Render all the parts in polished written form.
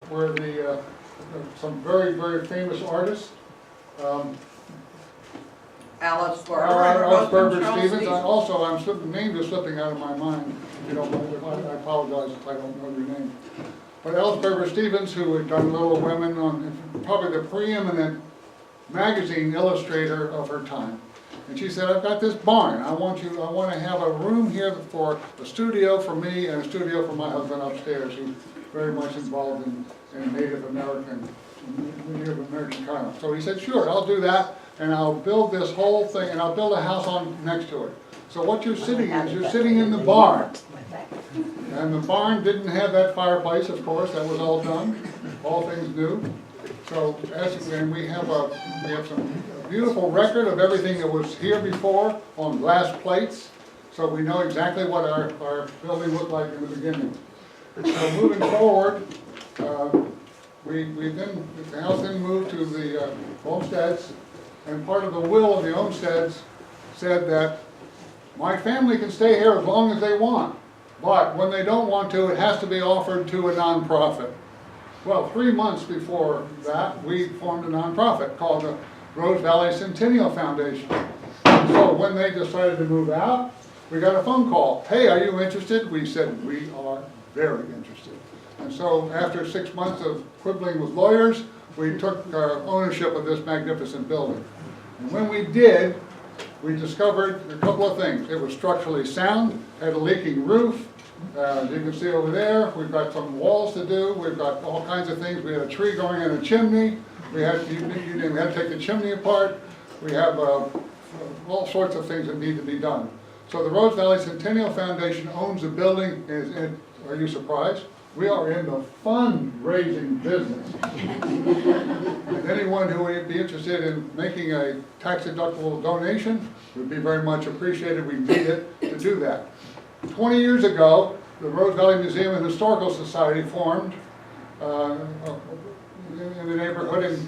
where the some very, very famous artists, Alice Barber, Alice Barber Charles Stevens. The name is slipping out of my mind. You know, I apologize if I don't know your name. But Alice Barber Stevens, who had done Little Women, probably the preeminent magazine illustrator of her time. And she said, I've got this barn. I want to have a room here for a studio for me and a studio for my husband upstairs, who's very much involved in Native American kind. So he said, sure, I'll do that, and I'll build this whole thing, and I'll build a house on next to it. So what you're sitting in the barn. And the barn didn't have that fireplace, of course. That was all done, all things new. So we have some beautiful record of everything that was here before on glass plates. So we know exactly what our building looked like in the beginning. So moving forward, the house then moved to the Olmsteds, and part of the will of the Olmsteds said that my family can stay here as long as they want, but when they don't want to, it has to be offered to a nonprofit. Well, 3 months before that, we formed a nonprofit called the Rose Valley Centennial Foundation. So when they decided to move out, we got a phone call. Hey, are you interested? We said, we are very interested. And so after 6 months of quibbling with lawyers, we took ownership of this magnificent building. And when we did, we discovered a couple of things. It was structurally sound, had a leaking roof. As you can see over there, we've got some walls to do. We've got all kinds of things. We had a tree growing in a chimney. We had to take the chimney apart. We have all sorts of things that need to be done. So the Rose Valley Centennial Foundation owns the building. Are you surprised? We are in the fundraising business. And anyone who would be interested in making a tax-deductible donation would be very much appreciated. We need it to do that. 20 years ago, the Rose Valley Museum and Historical Society formed in the neighborhood,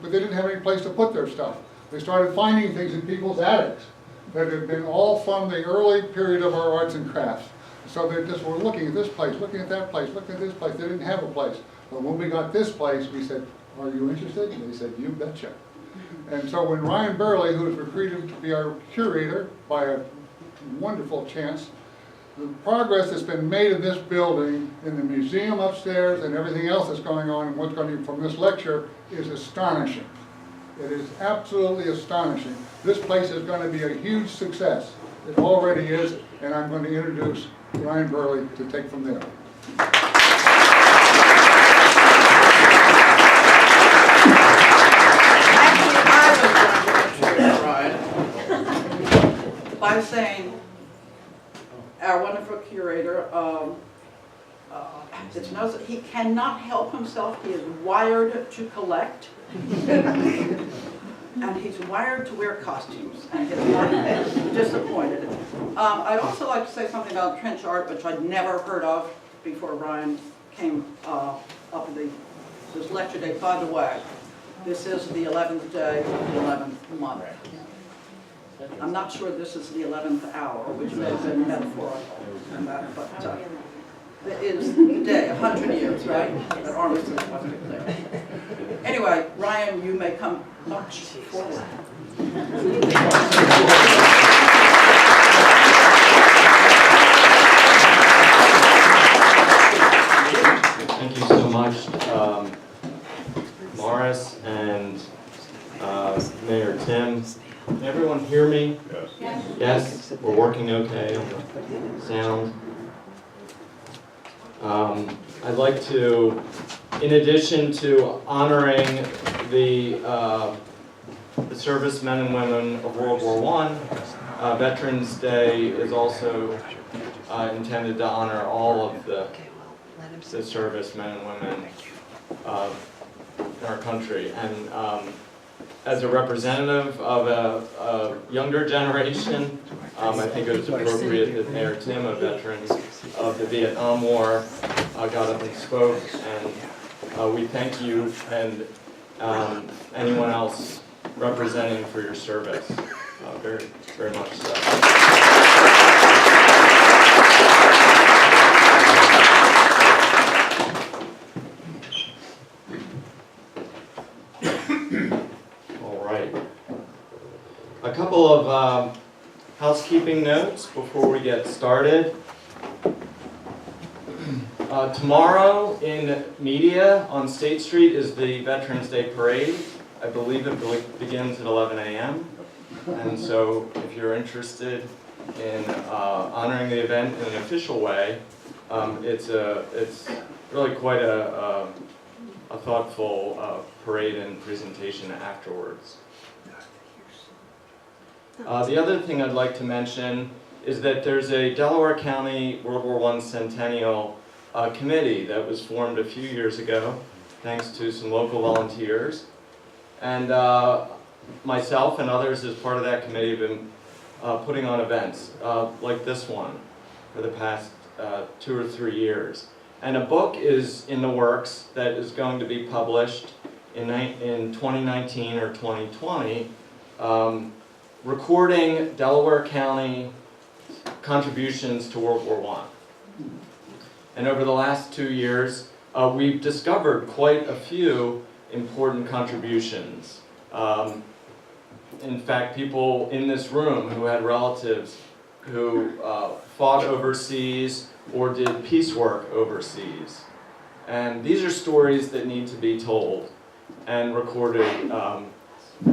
but they didn't have any place to put their stuff. They started finding things in people's attics that had been all from the early period of our arts and crafts. So they just were looking at this place, looking at that place, looking at this place. They didn't have a place. But when we got this place, we said, are you interested? And they said, you betcha. And so when Ryan Burley, who was recruited to be our curator by a wonderful chance, the progress that's been made in this building, in the museum upstairs, and everything else that's going on, and what's going to from this lecture, is astonishing. It is absolutely astonishing. This place is going to be a huge success. It already is, and I'm going to introduce Ryan Burley to take from there. Actually, I was going to introduce Ryan by saying our wonderful curator, it's known that he cannot help himself. He is wired to collect. And he's wired to wear costumes, and he's not disappointed. I'd also like to say something about trench art, which I'd never heard of before Ryan came up with this lecture day. By the way, this is the 11th day of the 11th month. I'm not sure this is the 11th hour, which may have been metaphorical, but it is the day, 100 years, right? That Armistice wasn't there. Anyway, Ryan, you may come much forward. Thank you so much, Morris and Mayor Tim. Can everyone hear me? Yes. Yes? We're working okay on the sound. I'd like to, in addition to honoring the servicemen and women of World War I, Veterans Day is also intended to honor all of the servicemen and women of our country. And as a representative of a younger generation, I think it was appropriate that Mayor Tim, a veteran of the Vietnam War, got up and spoke, and we thank you and anyone else representing for your service, very, very much so. couple of housekeeping notes before we get started. Tomorrow in Media on State Street is the Veterans Day Parade. I believe it begins at 11 a.m. And so if you're interested in honoring the event in an official way, it's really quite a thoughtful parade and presentation afterwards. The other thing I'd like to mention is that there's a Delaware County World War I Centennial committee that was formed a few years ago, thanks to some local volunteers. And myself and others as part of that committee have been putting on events like this one for the past 2 or 3 years. And a book is in the works that is going to be published in 2019 or 2020, recording Delaware County contributions to World War I. And over the last 2 years, we've discovered quite a few important contributions. In fact, people in this room who had relatives who fought overseas or did peace work overseas. And these are stories that need to be told and recorded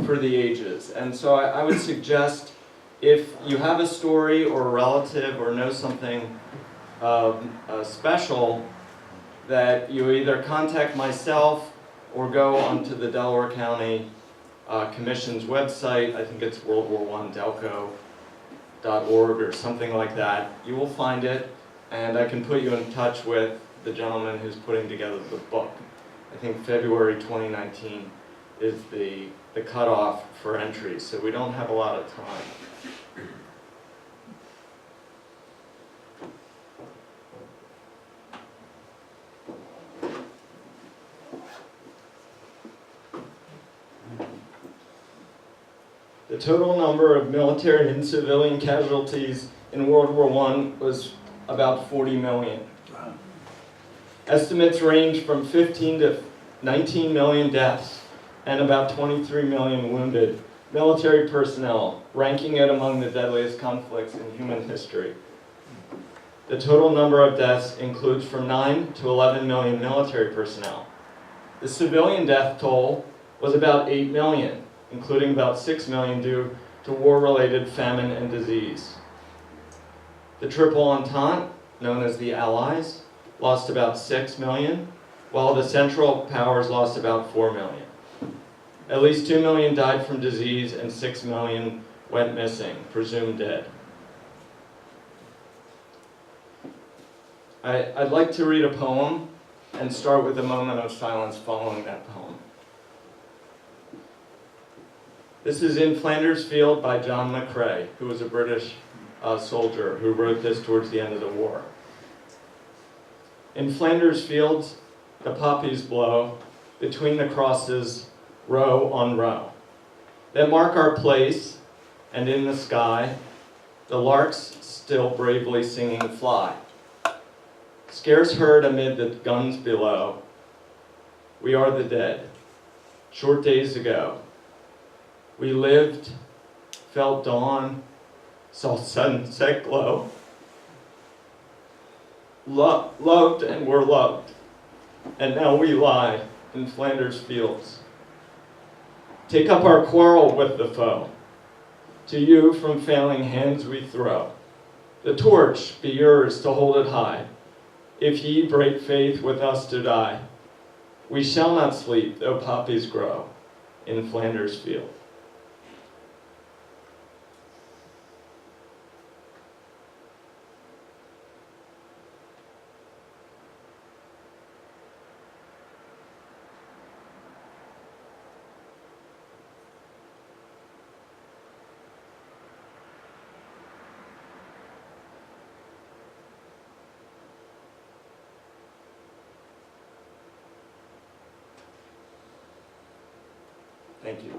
for the ages. And so I would suggest if you have a story or a relative or know something special, that you either contact myself or go onto the Delaware County Commission's website. I think it's worldwar1delco.org or something like that. You will find it, and I can put you in touch with the gentleman who's putting together the book. I think February 2019 is the cutoff for entries, so we don't have a lot of time. The total number of military and civilian casualties in World War I was about 40 million. Estimates range from 15 to 19 million deaths and about 23 million wounded military personnel, ranking it among the deadliest conflicts in human history. The total number of deaths includes from 9 to 11 million military personnel. The civilian death toll was about 8 million. Including about 6 million due to war-related famine and disease. The Triple Entente, known as the Allies, lost about 6 million, while the Central Powers lost about 4 million. At least 2 million died from disease and 6 million went missing, presumed dead. I'd like to read a poem and start with a moment of silence following that poem. This is In Flanders Field by John McCrae, who was a British soldier who wrote this towards the end of the war. In Flanders fields, the poppies blow between the crosses, row on row, that mark our place, and in the sky, the larks still bravely singing fly. Scarce heard amid the guns below, we are the dead, short days ago. We lived, felt dawn, saw sunset glow, loved and were loved, and now we lie in Flanders fields. Take up our quarrel with the foe, to you from failing hands we throw. The torch be yours to hold it high, if ye break faith with us to die. We shall not sleep though poppies grow in Flanders field. Thank you.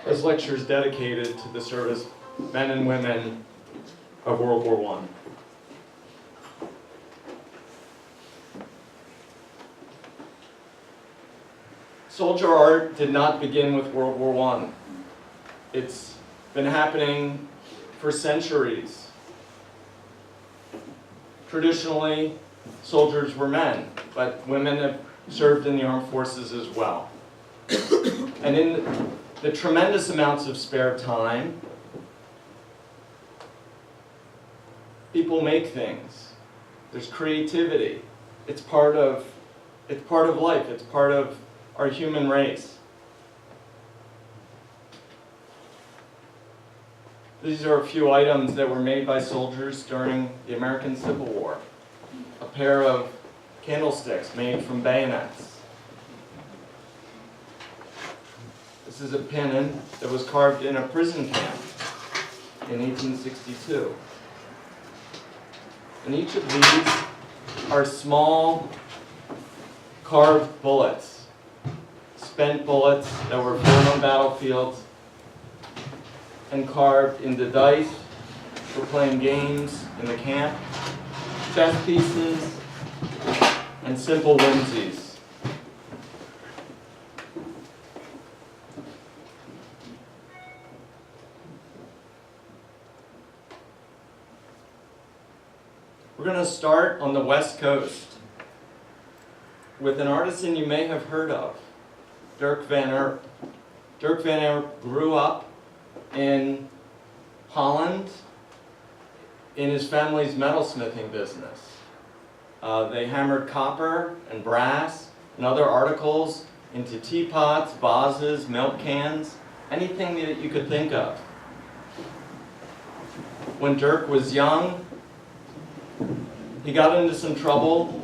This lecture is dedicated to the service men and women of World War I. Soldier art did not begin with World War I. It's been happening for centuries. Traditionally, soldiers were men, but women have served in the armed forces as well. And in the tremendous amounts of spare time, people make things. There's creativity. It's part of life. It's part of our human race. These are a few items that were made by soldiers during the American Civil War. A pair of candlesticks made from bayonets. This is a pennon that was carved in a prison camp in 1862. And each of these are small carved bullets, spent bullets that were found on battlefields and carved into dice for playing games in the camp, chess pieces, and simple whimsies. We're going to start on the West Coast with an artisan you may have heard of, Dirk van Erp. Dirk van Erp grew up in Holland in his family's metalsmithing business. They hammered copper and brass and other articles into teapots, vases, milk cans, anything that you could think of. When Dirk was young, he got into some trouble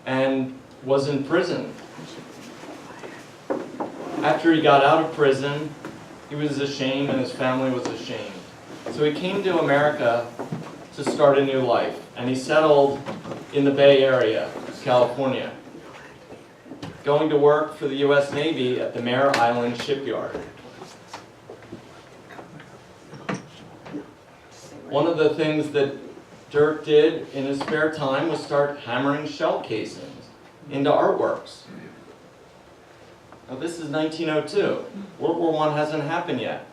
and was in prison. After he got out of prison, he was ashamed and his family was ashamed. So he came to America to start a new life, and he settled in the Bay Area, California, going to work for the U.S. Navy at the Mare Island Shipyard. One of the things that Dirk did in his spare time was start hammering shell casings into artworks. Now this is 1902. World War I hasn't happened yet.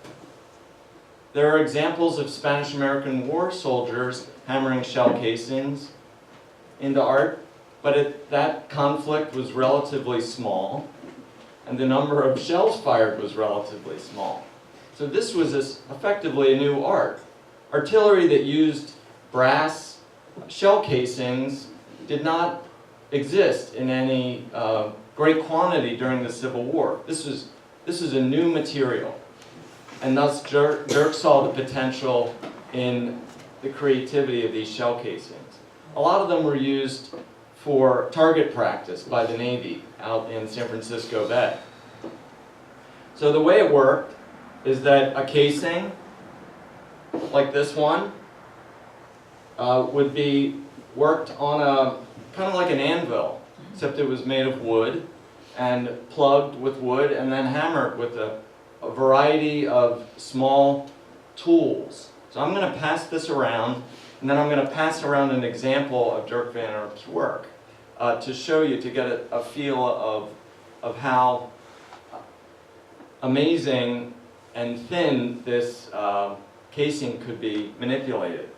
There are examples of Spanish-American War soldiers hammering shell casings into art, but that conflict was relatively small, and the number of shells fired was relatively small. So this was effectively a new art. Artillery that used brass shell casings did not exist in any great quantity during the Civil War. This is a new material, and thus Dirk saw the potential in the creativity of these shell casings. A lot of them were used for target practice by the Navy out in San Francisco Bay. So the way it worked is that a casing, like this one, would be worked on a kind of like an anvil, except it was made of wood and plugged with wood and then hammered with a variety of small tools. So I'm going to pass this around, and then I'm going to pass around an example of Dirk van Erp's work to show you, to get a feel of how amazing and thin this casing could be manipulated.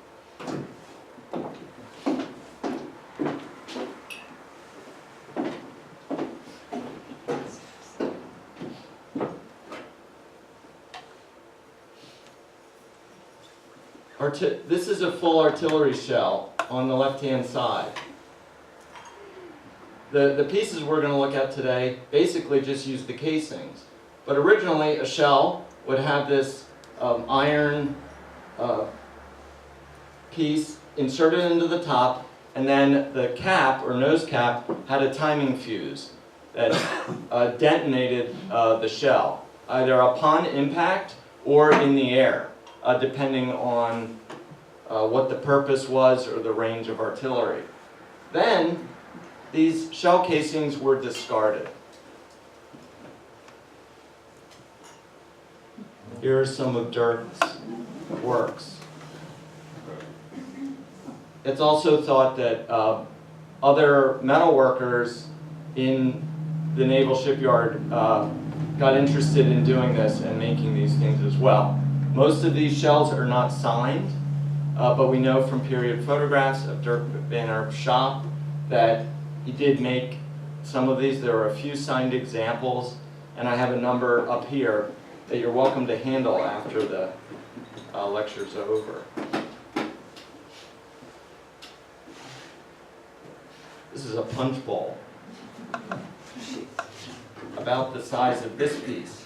This is a full artillery shell on the left-hand side. The pieces we're going to look at today basically just use the casings. But originally, a shell would have this iron piece inserted into the top, and then the cap, or nose cap, had a timing fuse that detonated the shell, either upon impact or in the air, depending on what the purpose was or the range of artillery. Then, these shell casings were discarded. Here are some of Dirk's works. It's also thought that other metal workers in the Naval Shipyard got interested in doing this and making these things as well. Most of these shells are not signed, but we know from period photographs of Dirk Van Erp's shop that he did make some of these. There are a few signed examples, and I have a number up here that you're welcome to handle after the lecture's over. This is a punch bowl, about the size of this piece.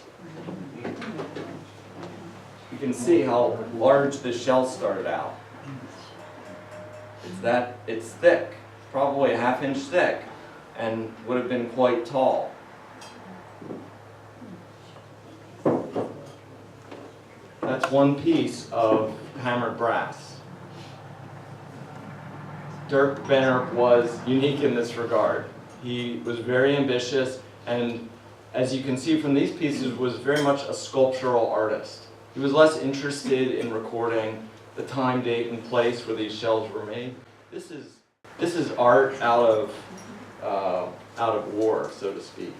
You can see how large this shell started out. It's thick, probably a ½ inch thick, and would have been quite tall. That's one piece of hammered brass. Dirk Van Erp was unique in this regard. He was very ambitious, and as you can see from these pieces, was very much a sculptural artist. He was less interested in recording the time, date, and place where these shells were made. This is art out of war, so to speak.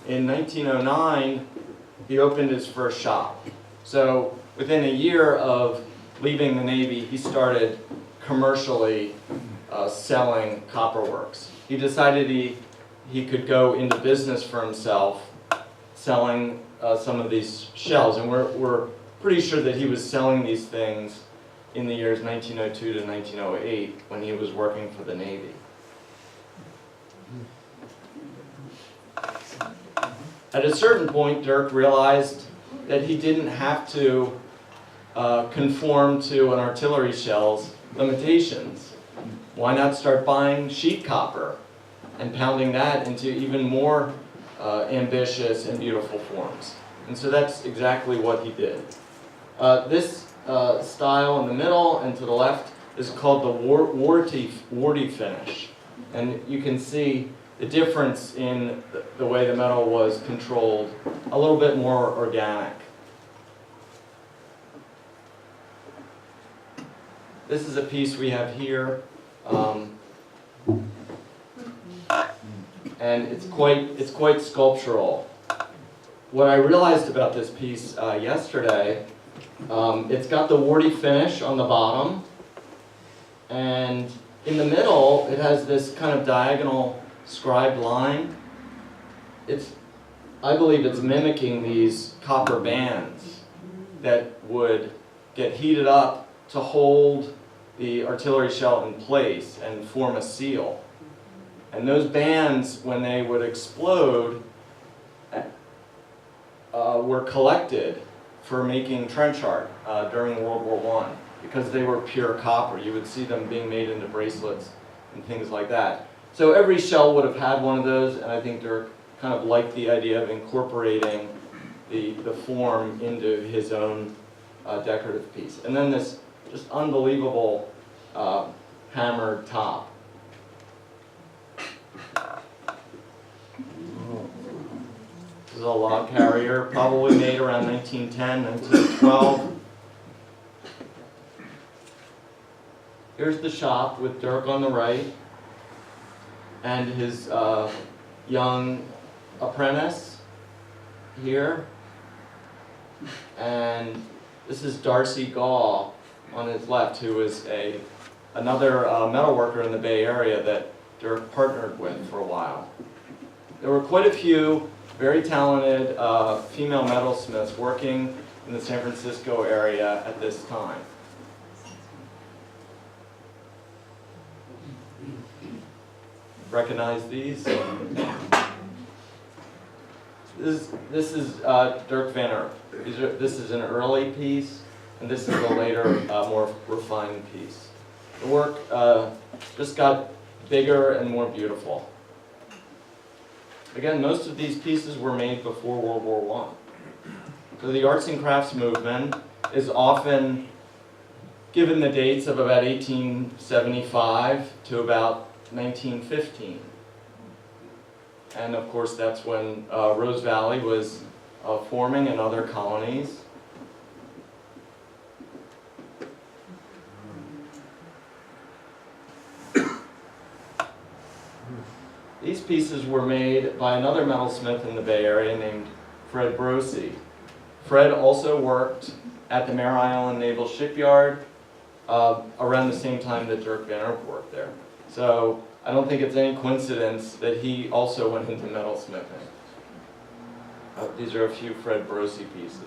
In 1909, he opened his first shop. So within a year of leaving the Navy, he started commercially selling copperworks. He decided he could go into business for himself, selling some of these shells, and we're pretty sure that he was selling these things in the years 1902 to 1908 when he was working for the Navy. At a certain point, Dirk realized that he didn't have to conform to an artillery shell's limitations. Why not start buying sheet copper and pounding that into even more ambitious and beautiful forms? And so that's exactly what he did. This style in the middle and to the left is called the warty finish. And you can see the difference in the way the metal was controlled, a little bit more organic. This is a piece we have here, and it's quite sculptural. What I realized about this piece yesterday, it's got the warty finish on the bottom, and in the middle it has this kind of diagonal scribed line. I believe it's mimicking these copper bands that would get heated up to hold the artillery shell in place and form a seal. And those bands, when they would explode, were collected for making trench art during World War I because they were pure copper. You would see them being made into bracelets and things like that. So every shell would have had one of those, and I think Dirk kind of liked the idea of incorporating the form into his own decorative piece. And then this just unbelievable hammered top. This is a log carrier, probably made around 1910, 1912. Here's the shop with Dirk on the right and his young apprentice here. And this is Darcy Gaw on his left, who is another metal worker in the Bay Area that Dirk partnered with for a while. There were quite a few very talented female metalsmiths working in the San Francisco area at this time. Recognize these? This is Dirk Van Erp. This is an early piece, and this is a later, more refined piece. The work just got bigger and more beautiful. Again, most of these pieces were made before World War I. So the arts and crafts movement is often given the dates of about 1875 to about 1915. And of course that's when Rose Valley was forming and other colonies. These pieces were made by another metalsmith in the Bay Area named Fred Brosey. Fred also worked at the Mare Island Naval Shipyard around the same time that Dirk Van Erp worked there. So I don't think it's any coincidence that he also went into metalsmithing. These are a few Fred Brosey pieces.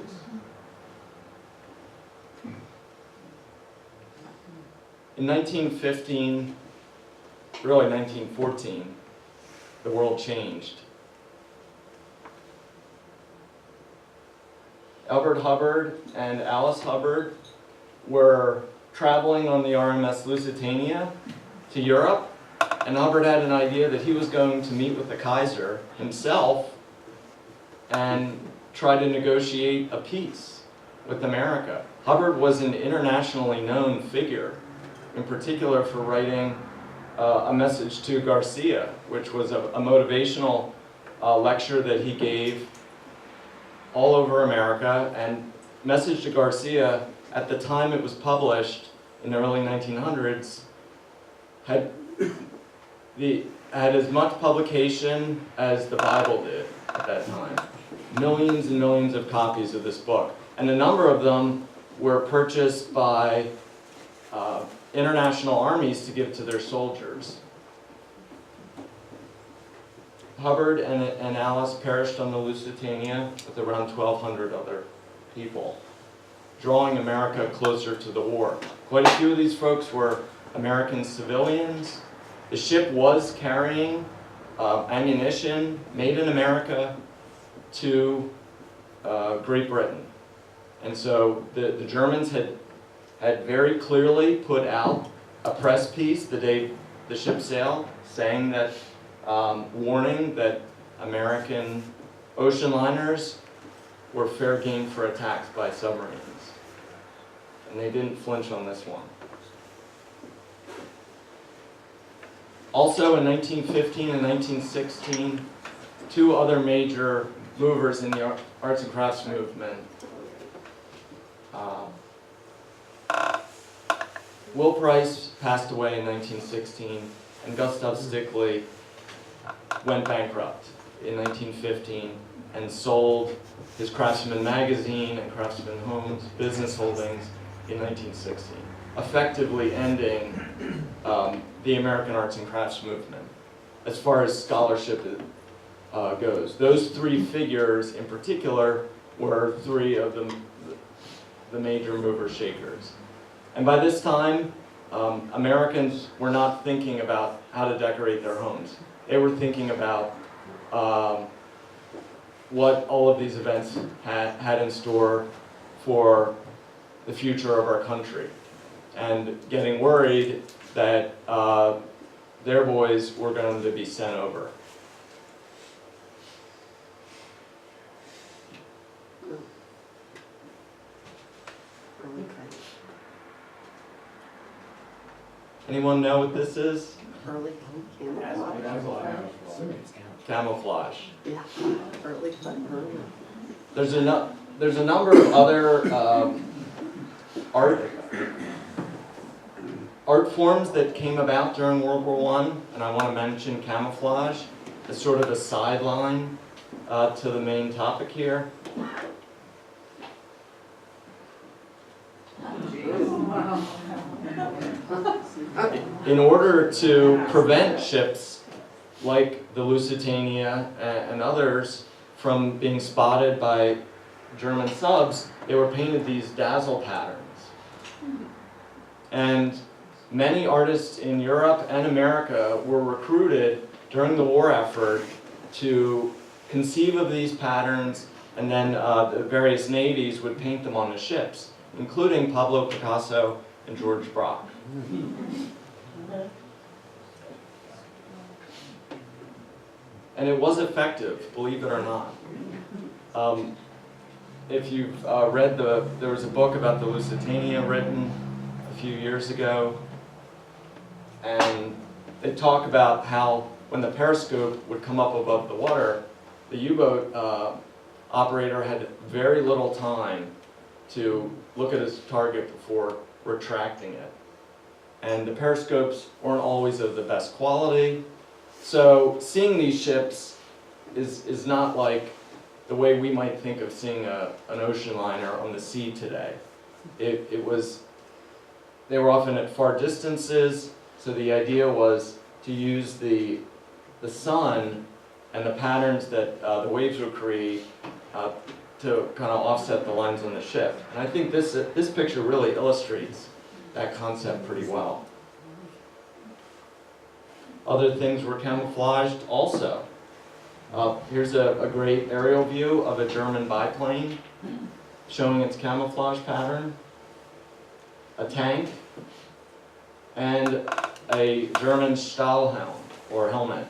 In 1915, really 1914, the world changed. Elbert Hubbard and Alice Hubbard were traveling on the RMS Lusitania to Europe, and Hubbard had an idea that he was going to meet with the Kaiser himself and try to negotiate a peace with America. Hubbard was an internationally known figure, in particular for writing a message to Garcia, which was a motivational lecture that he gave all over America. And Message to Garcia, at the time it was published in the early 1900s, had as much publication as the Bible did at that time. Millions and millions of copies of this book. And a number of them were purchased by international armies to give to their soldiers. Hubbard and Alice perished on the Lusitania with around 1,200 other people, drawing America closer to the war. Quite a few of these folks were American civilians. The ship was carrying ammunition made in America to Great Britain. And so the Germans had very clearly put out a press piece the day the ship sailed, saying that, warning that American ocean liners were fair game for attacks by submarines. And they didn't flinch on this one. Also in 1915 and 1916, two other major movers in the arts and crafts movement, Will Price passed away in 1916, and Gustav Stickley went bankrupt in 1915 and sold his Craftsman magazine and Craftsman Homes business holdings in 1916, effectively ending the American arts and crafts movement as far as scholarship goes. Those three figures in particular were three of the major movers shakers. And by this time, Americans were not thinking about how to decorate their homes. They were thinking about what all of these events had in store for the future of our country, and getting worried that their boys were going to be sent over. Anyone know what this is? Early Camouflage. Yeah, early. There's a number of other art forms that came about during World War I, and I want to mention camouflage as sort of a sideline to the main topic here. In order to prevent ships like the Lusitania and others from being spotted by German subs, they were painted these dazzle patterns. And many artists in Europe and America were recruited during the war effort to conceive of these patterns, and then the various navies would paint them on the ships, including Pablo Picasso and George Braque. And it was effective, believe it or not. If you've read there was a book about the Lusitania written a few years ago, and they talk about how when the periscope would come up above the water, the U-boat operator had very little time to look at his target before retracting it. And the periscopes weren't always of the best quality, So seeing these ships is not like the way we might think of seeing an ocean liner on the sea today. They were often at far distances, so the idea was to use the sun and the patterns that the waves would create to kind of offset the lines on the ship. And I think this picture really illustrates that concept pretty well. Other things were camouflaged also. Here's a great aerial view of a German biplane showing its camouflage pattern, a tank, and a German Stahlhelm, or helmet.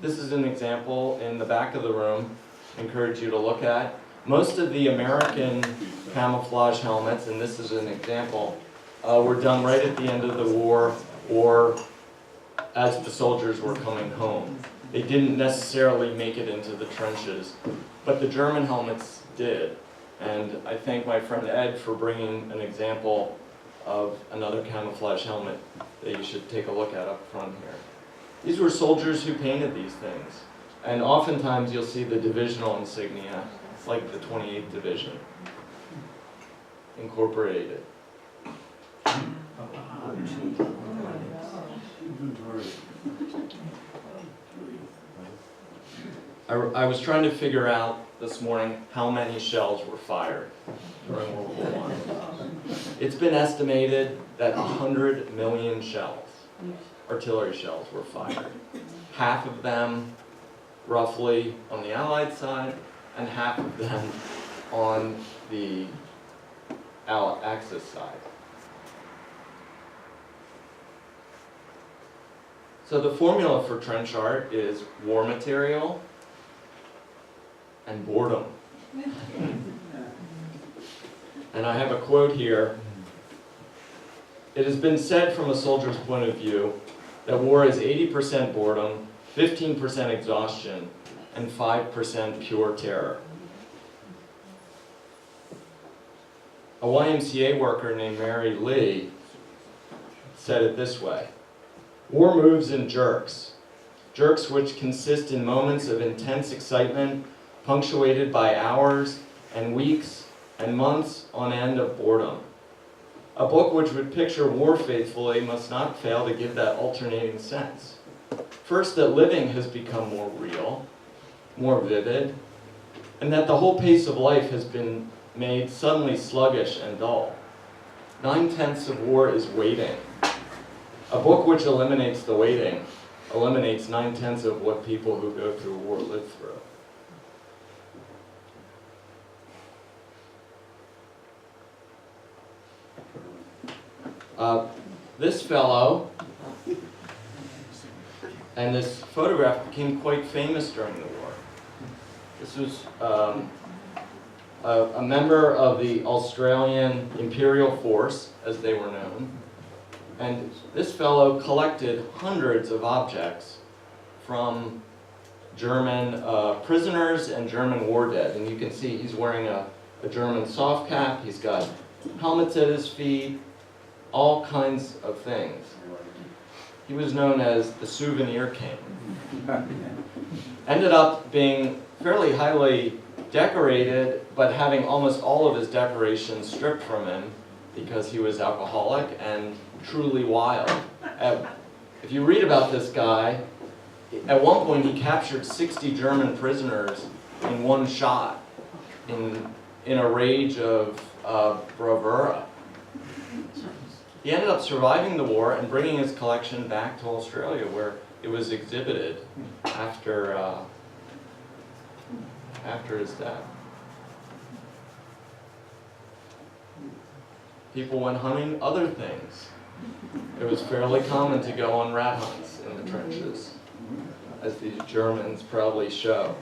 This is an example in the back of the room I encourage you to look at. Most of the American camouflage helmets, and this is an example, were done right at the end of the war or as the soldiers were coming home. They didn't necessarily make it into the trenches, but the German helmets did. And I thank my friend Ed for bringing an example of another camouflage helmet that you should take a look at up front here. These were soldiers who painted these things. And oftentimes you'll see the divisional insignia, like the 28th Division, incorporated. I was trying to figure out this morning how many shells were fired during World War I. It's been estimated that 100 million shells, artillery shells, were fired. Half of them roughly on the Allied side, and half of them on the Axis side. So the formula for trench art is war material and boredom. And I have a quote here. It has been said from a soldier's point of view that war is 80% boredom, 15% exhaustion, and 5% pure terror. A YMCA worker named Mary Lee said it this way: war moves in jerks, jerks which consist in moments of intense excitement punctuated by hours and weeks and months on end of boredom. A book which would picture war faithfully must not fail to give that alternating sense. First, that living has become more real, more vivid, and that the whole pace of life has been made suddenly sluggish and dull. 9/10 of war is waiting. A book which eliminates the waiting eliminates 9/10 of what people who go through war live through. This fellow and this photograph became quite famous during the war. This was a member of the Australian Imperial Force, as they were known. And this fellow collected hundreds of objects from German prisoners and German war dead. And you can see he's wearing a German soft cap, he's got helmets at his feet, all kinds of things. He was known as the Souvenir King. Ended up being fairly highly decorated, but having almost all of his decorations stripped from him because he was alcoholic and truly wild. If you read about this guy, at one point he captured 60 German prisoners in one shot in a rage of bravura. He ended up surviving the war and bringing his collection back to Australia, where it was exhibited after his death. People went hunting other things. It was fairly common to go on rat hunts in the trenches, as these Germans probably show.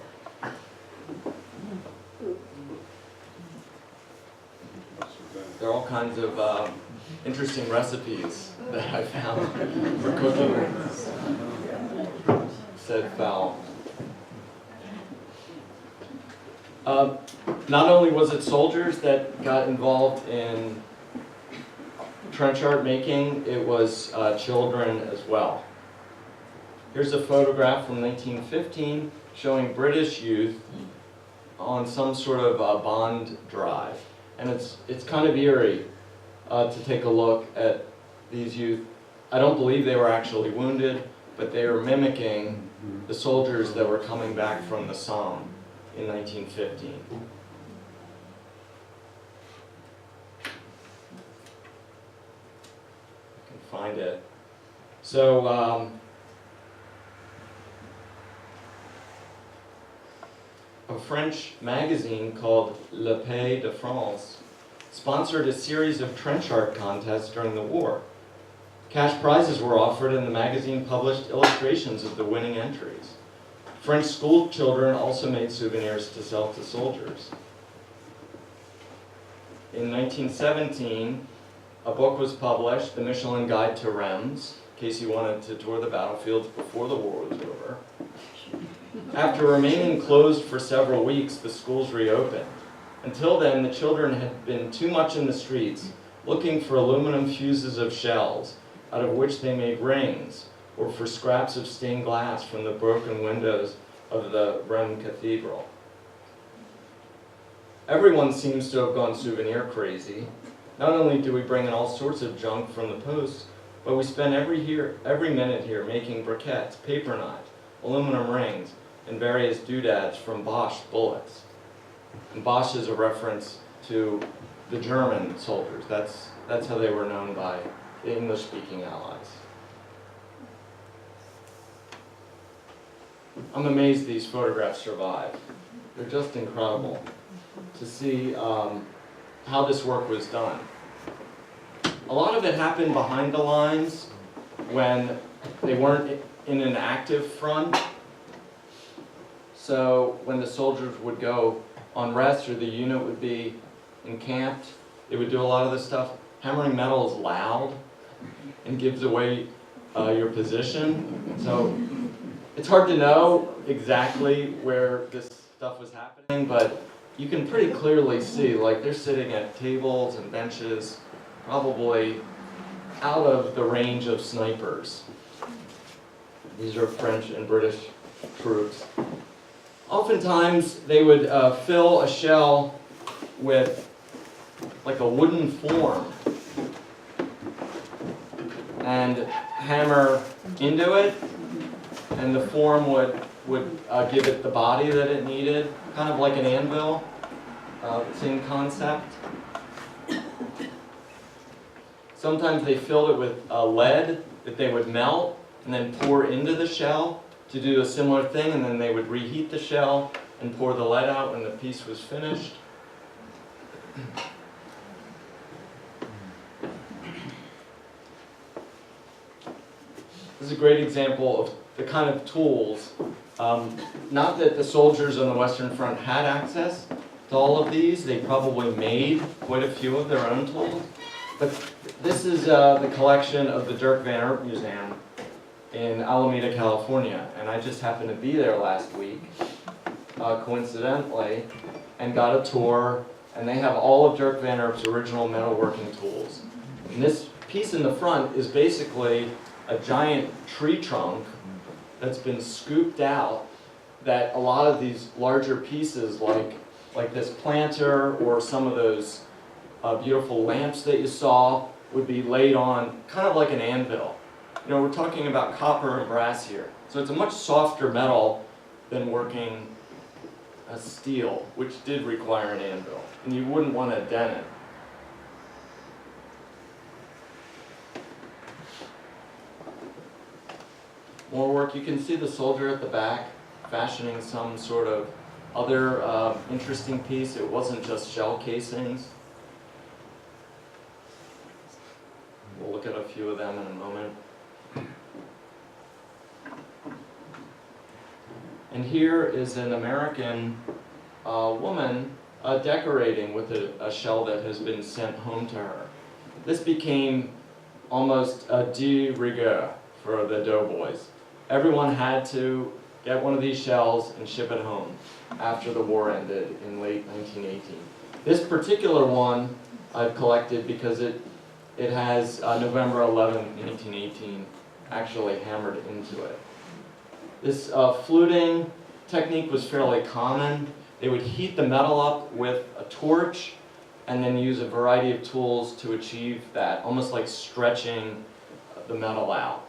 There are all kinds of interesting recipes that I found for cooking said fowl. Not only was it soldiers that got involved in trench art making, it was children as well. Here's a photograph from 1915 showing British youth on some sort of bond drive. And it's kind of eerie to take a look at these youth. I don't believe they were actually wounded, but they were mimicking the soldiers that were coming back from the Somme in 1915. I can find it. So, a French magazine called Le Pays de France sponsored a series of trench art contests during the war. Cash prizes were offered and the magazine published illustrations of the winning entries. French school children also made souvenirs to sell to soldiers. In 1917, a book was published, The Michelin Guide to Reims, in case you wanted to tour the battlefields before the war was over. After remaining closed for several weeks, the schools reopened. Until then, the children had been too much in the streets, looking for aluminum fuses of shells, out of which they made rings, or for scraps of stained glass from the broken windows of the Rennes Cathedral. Everyone seems to have gone souvenir crazy. Not only do we bring in all sorts of junk from the post, but we spend every minute here making briquettes, paper knives, aluminum rings, and various doodads from Bosch bullets. And Bosch is a reference to the German soldiers. That's how they were known by the English-speaking allies. I'm amazed these photographs survive. They're just incredible to see how this work was done. A lot of it happened behind the lines when they weren't in an active front. So when the soldiers would go on rest or the unit would be encamped, they would do a lot of this stuff. Hammering metal is loud and gives away your position. So it's hard to know exactly where this stuff was happening, but you can pretty clearly see, like, they're sitting at tables and benches, probably out of the range of snipers. These are French and British troops. Oftentimes, they would fill a shell with like a wooden form and hammer into it, and the form would give it the body that it needed, kind of like an anvil, same concept. Sometimes they filled it with lead that they would melt and then pour into the shell to do a similar thing, and then they would reheat the shell and pour the lead out when the piece was finished. This is a great example of the kind of tools. Not that the soldiers on the Western Front had access to all of these. They probably made quite a few of their own tools. But this is the collection of the Dirk Van Erp Museum in Alameda, California. And I just happened to be there last week, coincidentally, and got a tour. And they have all of Dirk Van Erp's original metalworking tools. And this piece in the front is basically a giant tree trunk that's been scooped out, that a lot of these larger pieces, like this planter or some of those beautiful lamps that you saw, would be laid on kind of like an anvil. You know, we're talking about copper and brass here. So it's a much softer metal than working a steel, which did require an anvil. And you wouldn't want to dent it. More work. You can see the soldier at the back fashioning some sort of other interesting piece. It wasn't just shell casings. We'll look at a few of them in a moment. And here is an American woman decorating with a shell that has been sent home to her. This became almost a de rigueur for the doughboys. Everyone had to get one of these shells and ship it home after the war ended in late 1918. This particular one I've collected because it it has November 11, 1918 actually hammered into it. This fluting technique was fairly common. They would heat the metal up with a torch and then use a variety of tools to achieve that, almost like stretching the metal out.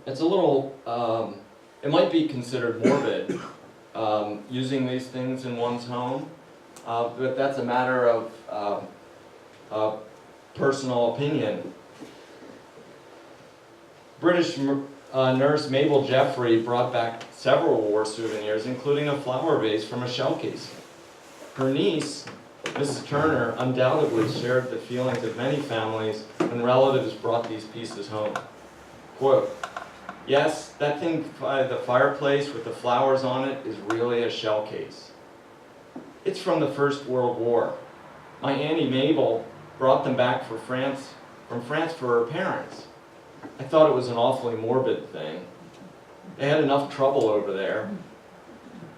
It's a little, it might be considered morbid, using these things in one's home, but that's a matter of personal opinion. British nurse Mabel Jeffrey brought back several war souvenirs, including a flower vase from a shell casing. Her niece, Mrs. Turner, undoubtedly shared the feelings of many families when relatives brought these pieces home. Quote, "Yes, that thing by the fireplace with the flowers on it is really a shell case. It's from the First World War. My Auntie Mabel brought them back from France for her parents. I thought it was an awfully morbid thing. They had enough trouble over there.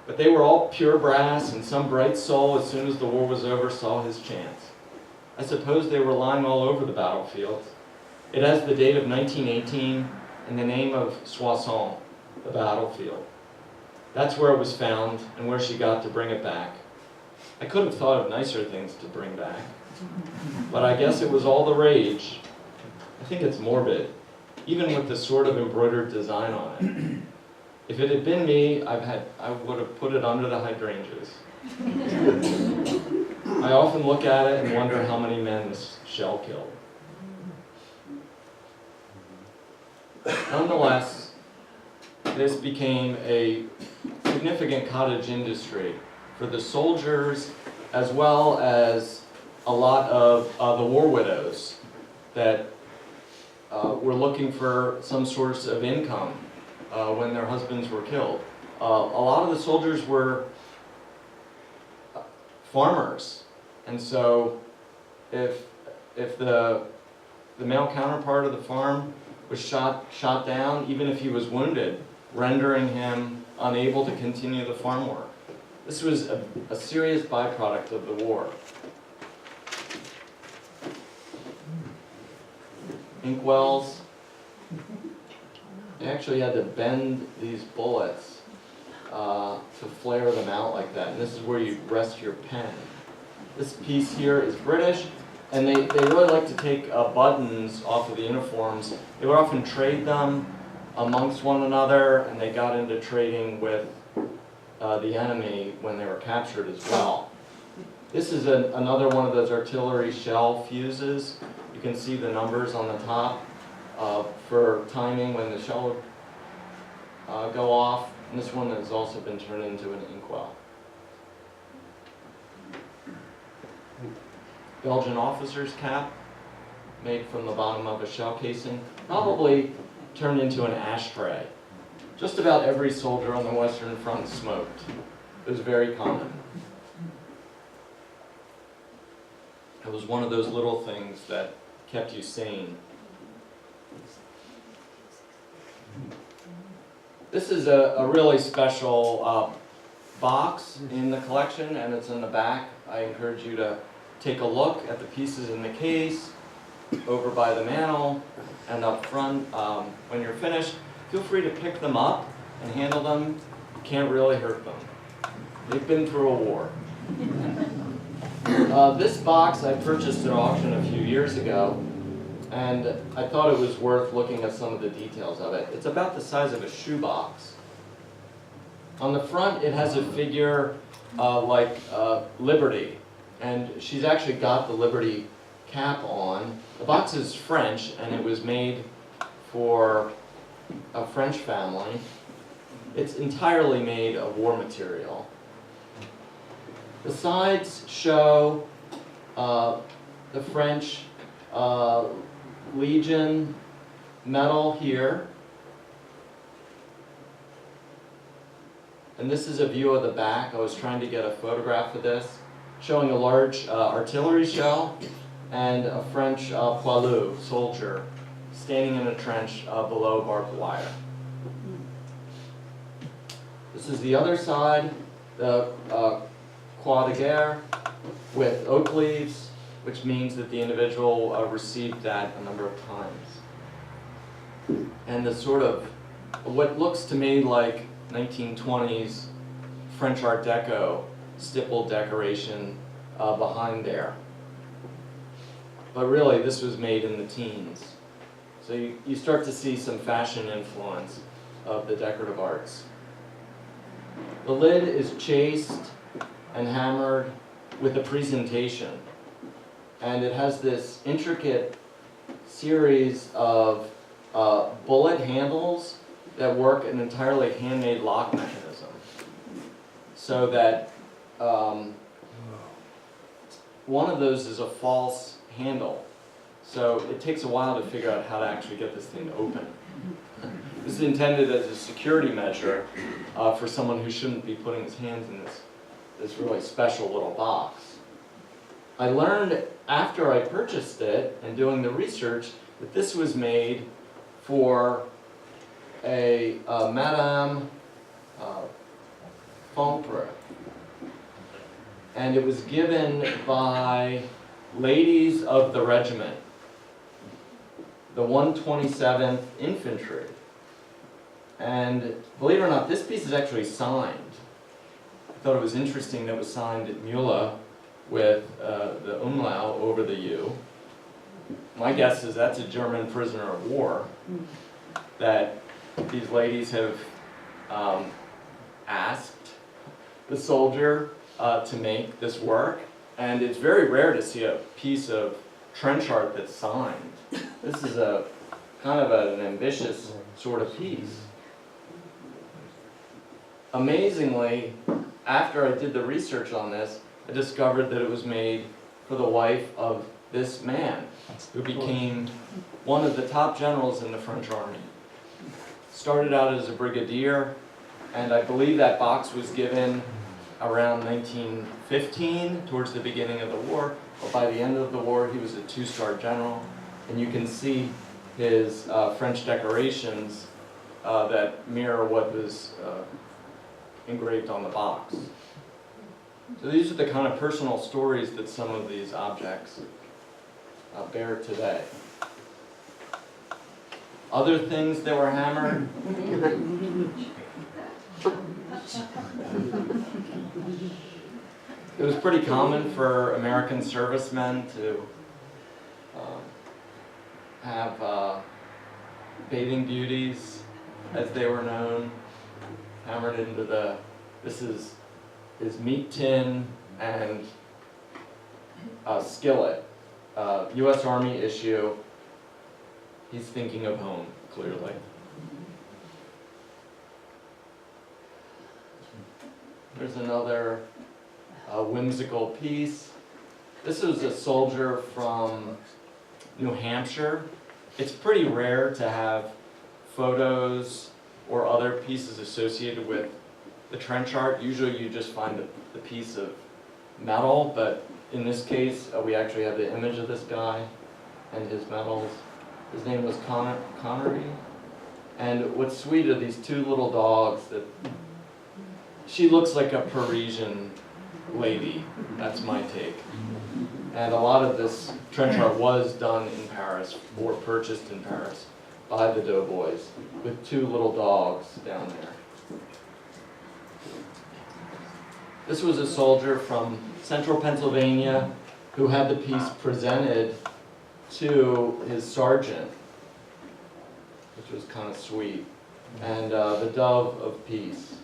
But they were all pure brass, and some bright soul, as soon as the war was over, saw his chance. I suppose they were lying all over the battlefields. It has the date of 1918 and the name of Soissons, the battlefield. That's where it was found and where she got to bring it back. I could have thought of nicer things to bring back, but I guess it was all the rage. I think it's morbid, even with the sort of embroidered design on it. If it had been me, I would have put it under the hydrangeas. I often look at it and wonder how many men this shell killed." Nonetheless, this became a significant cottage industry for the soldiers, as well as a lot of the war widows that were looking for some source of income when their husbands were killed. A lot of the soldiers were farmers, and so if the male counterpart of the farm was shot down, even if he was wounded, rendering him unable to continue the farm work. This was a serious byproduct of the war. Inkwells. They actually had to bend these bullets to flare them out like that, and this is where you rest your pen. This piece here is British, and they really like to take buttons off of the uniforms. They would often trade them amongst one another, and they got into trading with the enemy when they were captured as well. This is another one of those artillery shell fuses. You can see the numbers on the top for timing when the shell would go off. And this one has also been turned into an inkwell. Belgian officer's cap, made from the bottom of a shell casing, probably turned into an ashtray. Just about every soldier on the Western Front smoked. It was very common. It was one of those little things that kept you sane. This is a really special box in the collection, and it's in the back. I encourage you to take a look at the pieces in the case, over by the mantel, and up front. When you're finished, feel free to pick them up and handle them. You can't really hurt them. They've been through a war. This box I purchased at auction a few years ago, and I thought it was worth looking at some of the details of it. It's about the size of a shoebox. On the front, it has a figure like Liberty, and she's actually got the Liberty cap on. The box is French, and it was made for a French family. It's entirely made of war material. The sides show the French Legion medal here. And this is a view of the back. I was trying to get a photograph of this, showing a large artillery shell and a French poilu soldier standing in a trench below barbed wire. This is the other side, the Croix de Guerre, with oak leaves, which means that the individual received that a number of times. And the sort of, what looks to me like 1920s French Art Deco stipple decoration behind there. But really, this was made in the teens. So you start to see some fashion influence of the decorative arts. The lid is chased and hammered with a presentation. And it has this intricate series of bullet handles that work an entirely handmade lock mechanism. So that one of those is a false handle. So it takes a while to figure out how to actually get this thing open. This is intended as a security measure for someone who shouldn't be putting his hands in this really special little box. I learned after I purchased it and doing the research that this was made for a Madame Fompre. And it was given by ladies of the regiment, the 127th Infantry. And believe it or not, this piece is actually signed. I thought it was interesting that it was signed at Mühle with the umlaut over the U. My guess is that's a German prisoner of war that these ladies have asked the soldier to make this work. And it's very rare to see a piece of trench art that's signed. This is a kind of an ambitious sort of piece. Amazingly, after I did the research on this, I discovered that it was made for the wife of this man, who became one of the top generals in the French army. Started out as a brigadier, and I believe that box was given around 1915, towards the beginning of the war. But by the end of the war, he was a 2-star general. And you can see his French decorations that mirror what was engraved on the box. So these are the kind of personal stories that some of these objects bear today. Other things that were hammered. It was pretty common for American servicemen to have bathing beauties, as they were known, hammered into the, this is meat tin and a skillet. U.S. Army issue. He's thinking of home, clearly. There's another whimsical piece. This is a soldier from New Hampshire. It's pretty rare to have photos or other pieces associated with the trench art. Usually you just find the piece of metal, but in this case we actually have the image of this guy and his medals. His name was Connery. And what's sweet are these two little dogs that, she looks like a Parisian lady. That's my take. And a lot of this trench art was done in Paris, or purchased in Paris, by the doughboys, with two little dogs down there. This was a soldier from central Pennsylvania who had the piece presented to his sergeant, which was kind of sweet, and the Dove of Peace.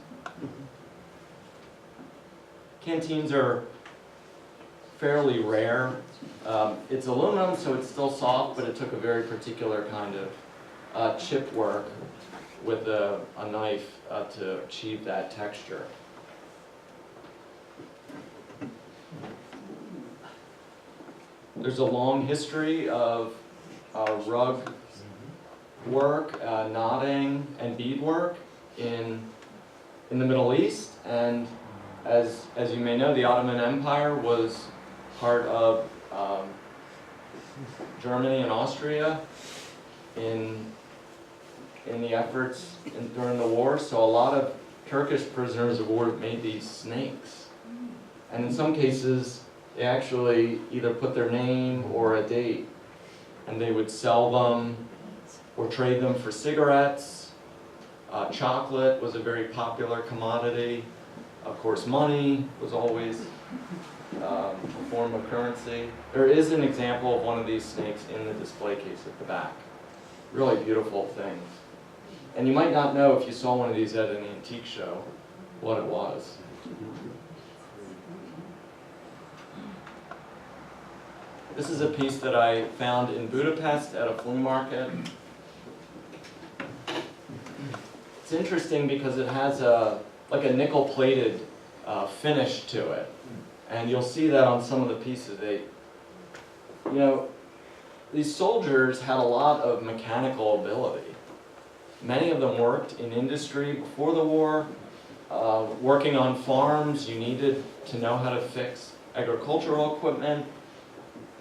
Canteens are fairly rare. It's aluminum, so it's still soft, but it took a very particular kind of chip work with a knife to achieve that texture. There's a long history of rug work, knotting, and beadwork in the Middle East, and as you may know, the Ottoman Empire was part of Germany and Austria in the efforts during the war. So a lot of Turkish prisoners of war made these snakes, and in some cases They actually either put their name or a date, and they would sell them or trade them for cigarettes. Chocolate was a very popular commodity. Of course, money was always a form of currency. There is an example of one of these snakes in the display case at the back. Really beautiful things. And you might not know if you saw one of these at an antique show what it was. This is a piece that I found in Budapest at a flea market. It's interesting because it has like a nickel-plated finish to it. And you'll see that on some of the pieces. These soldiers had a lot of mechanical ability. Many of them worked in industry before the war. Working on farms, you needed to know how to fix agricultural equipment.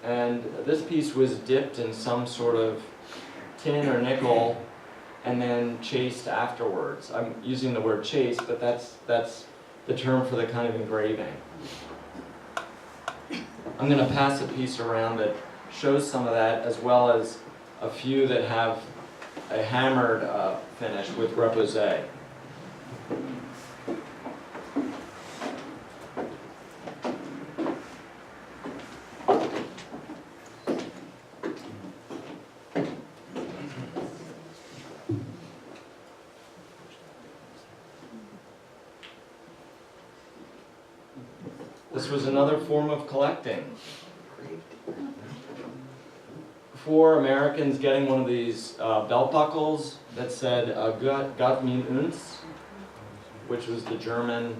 And this piece was dipped in some sort of tin or nickel and then chased afterwards. I'm using the word chased, but that's the term for the kind of engraving. I'm going to pass a piece around that shows some of that, as well as a few that have a hammered finish with repoussé. This was another form of collecting. Before Americans getting one of these belt buckles that said Gott mir uns, which was the German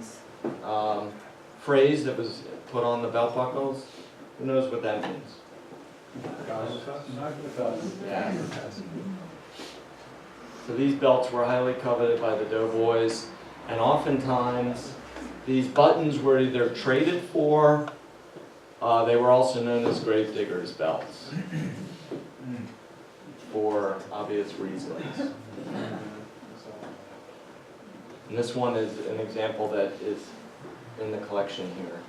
phrase that was put on the belt buckles. Who knows what that means? Yeah. So these belts were highly coveted by the doughboys, and oftentimes these buttons were either traded for, they were also known as grave diggers' belts, for obvious reasons. And this one is an example that is in the collection here.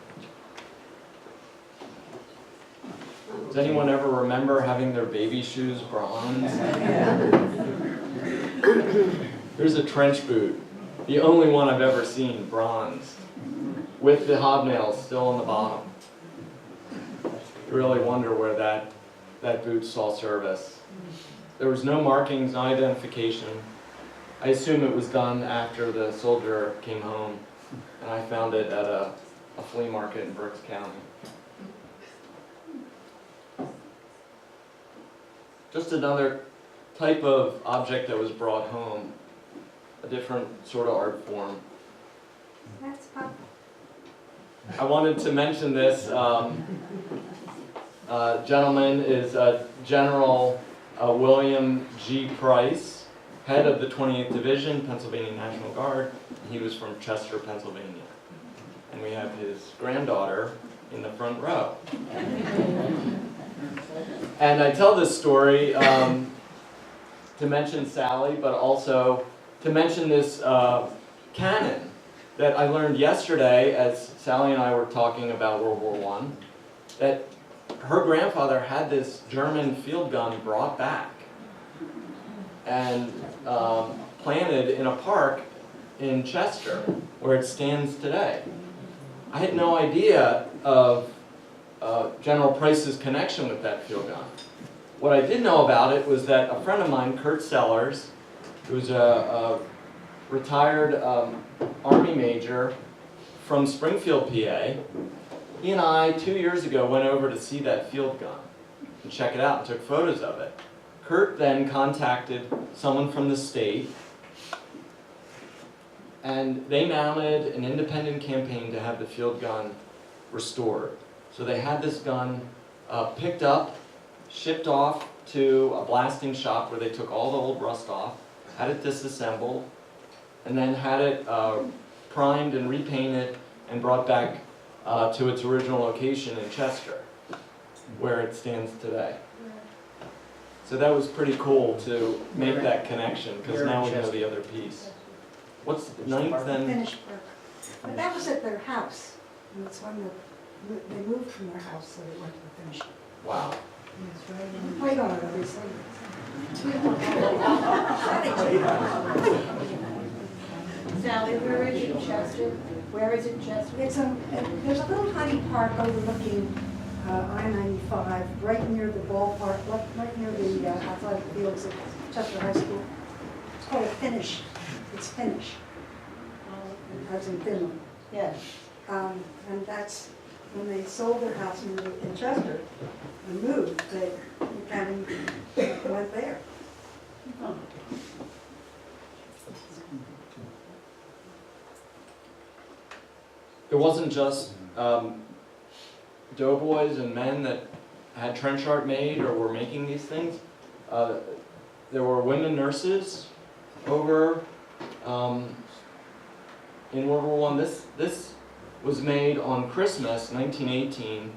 Does anyone ever remember having their baby shoes bronze? Here's a trench boot, the only one I've ever seen bronze, with the hobnails still on the bottom. You really wonder where that boot saw service. There was no markings, no identification. I assume it was done after the soldier came home, and I found it at a flea market in Berks County. Just another type of object that was brought home, a different sort of art form. That's fun. I wanted to mention this gentleman is General William G. Price, head of the 28th Division, Pennsylvania National Guard. He was from Chester, Pennsylvania. And we have his granddaughter in the front row. And I tell this story to mention Sally, but also to mention this cannon that I learned yesterday as Sally and I were talking about World War I, that her grandfather had this German field gun brought back and planted in a park in Chester, where it stands today. I had no idea of General Price's connection with that field gun. What I did know about it was that a friend of mine, Kurt Sellers, who was a retired Army major from Springfield, PA, he and I, 2 years ago, went over to see that field gun and check it out and took photos of it. Kurt then contacted someone from the state, and they mounted an independent campaign to have the field gun restored. So they had this gun picked up, shipped off to a blasting shop where they took all the old rust off, had it disassembled, and then had it primed and repainted and brought back to its original location in Chester, where it stands today. So that was pretty cool to make that connection, because now we know the other piece. What's the ninth then? Finished work. But that was at their house. And it's one that they moved from their house, so they went to the finish. Wow. Wait on it, obviously. Sally, where is it, Chester? Where is it, Chester? There's a little tiny park overlooking I-95, right near the ballpark, right near the athletic fields at Chester High School. It's called Finnish. It's Finnish, as in Finland. Yes. And that's when they sold their house in Chester and moved, they kind of went there. It wasn't just doughboys and men that had trench art made or were making these things. There were women nurses over in World War I. This was made on Christmas, 1918,